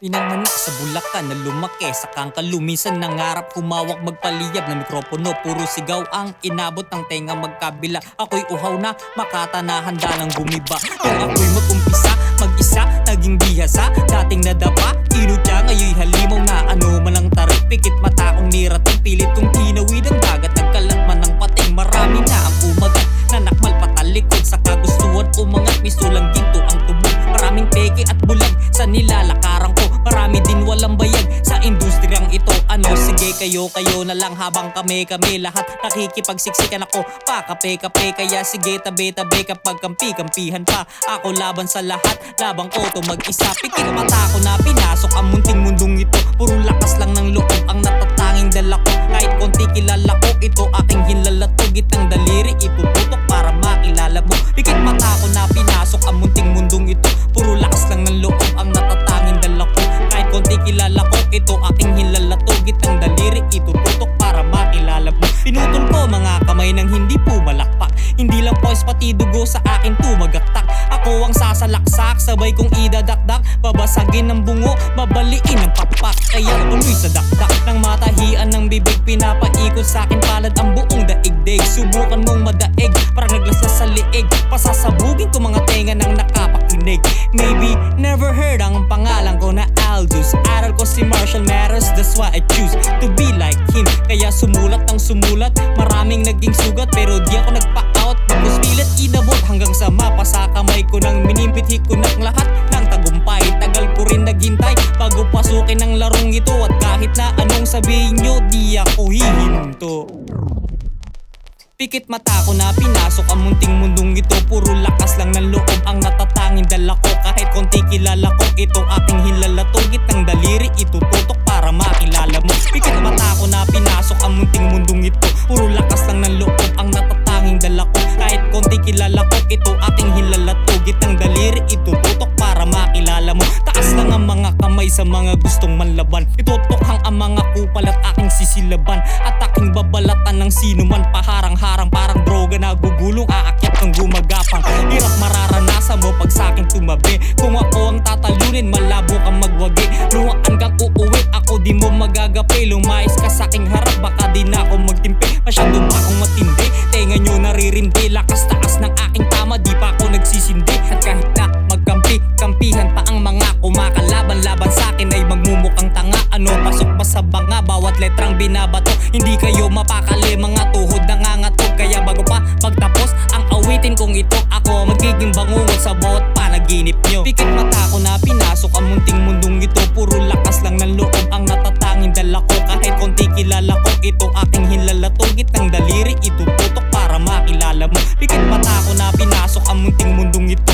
Pinanganak sa Bulacan na lumaki sa Kangkalu. Minsan nangarap humawak magpaliyab na mikropono. Puro sigaw ang inabot ng tenga magkabila. Ako'y uhaw na makatana, handa ng gumiba. Kung ako'y mag-umpisa, mag-isa, naging bihasa. Dating nadapa, inutya, ngayon halimaw na ano man ang tarik. Pikit mata kong nirating, pilit kong tinawid ang dagat. Nagkalat man ng pating, marami na ang umagat. Nanakmal patalikod sa kagustuhan, umangat, misulang ginto ang tubog. Maraming peke at bulag sa nilalakaran ko. Marami din walang bayag sa industriyang ito. Ano, sige kayo na lang habang kami lahat nakikipagsiksikan ako. Pakape-kape, kaya sige tabi-tabi kapag kampi-kampihan pa. Ako laban sa lahat, labang ko to mag-isa. Pikit mata ko na pinasok ang munting mundong ito. Puro lakas lang ng loob ang natatanging dala ko. Kahit konti kilala ko, ito aking hinlalato. Gitang daliri, ipuputok para makilala mo. Pikit mata ko na pinasok ang munting mundong ito. Puro lakas lang ng loob ang natatanging dala ko. Kahit konti kilala ko, ito aking hinlalato. Gitang daliri, itututok para makilala mo. Pinutol ko mga kamay nang hindi pumalakpak. Hindi lang poise pati dugo sa akin tumagaktak. Ako ang sasalaksak, sabay kong idadakdak. Babasagin ng bungo, babaliin ng pakpak. Kaya tuloy sa dakdak ng matahian ng bibig. Pinapaikot sa akin palad ang buong daigdig. Subukan mong madaig, parang naglaslas sa liig. Pasasabugin ko mga tenga ng nakapakinig. Maybe never heard ang pangalan ko na Aldous. Aral ko si Marshall Mathers, that's why I choose to be like him. Kaya sumulat ng sumulat, maraming naging sugat. Pero di ako nagpa-out, tapos pilit inabot hanggang sa mapasa kamay ko. Nang minimpithi ko ng lahat ng tagumpay. Tagal ko rin naghintay bago pasukin ang larong ito. At kahit na anong sabihin nyo, di ako hihinto. Pikit mata ko na pinasok ang munting mundong ito. Puro lakas lang ng loob ang natatanging dala ko. Kahit konti kilala ko, ito aking hinlalato. Gitang daliri, itututok para makilala mo. Pikit mata ko na pinasok ang munting mundong ito. Puro lakas lang ng loob ang natatanging dala ko. Kahit konti kilala ko, ito aking hinlalato. Gitang daliri, itututok para makilala mo. Taas lang ang mga kamay sa mga gustong manlaban. Itutokhang ang mga kupal at aking sisilaban. At aking babalatan ng sino man paharang-harang. Parang droga na gugulong, aakyat kang gumagapang. Hirap mararanasan mo pag saking tumabi. Kung ako ang tatalunin, malabo kang magwagi. Luhaan kang uuwi, ako di mo magagapi. Lumayas ka saking harap, baka di na ako magtimpi. Masyado ba akong matindi? Tenga nyo naririndi. Lakas taas ng aking tama, di pa ako nagsisindi. At kahit na magkampi-kampihan pa ang mga kumakalaban-laban sakin ay magmumukhang tanga. Ano, pasok pa sa banga, bawat letrang binabato. Hindi kayo mapakali, mga tuhod nangangatog. Kaya bago pa magtapos ang awitin kong ito, ako magiging bangungot sa bawat panaginip nyo. Pikit mata ko na pinasok ang munting mundong ito. Puro lakas lang ng loob ang natatanging dala ko. Kahit konti kilala ko, ito aking hinlalato. Gitang daliri, itututok para makilala mo. Pikit mata ko na pinasok ang munting mundong ito.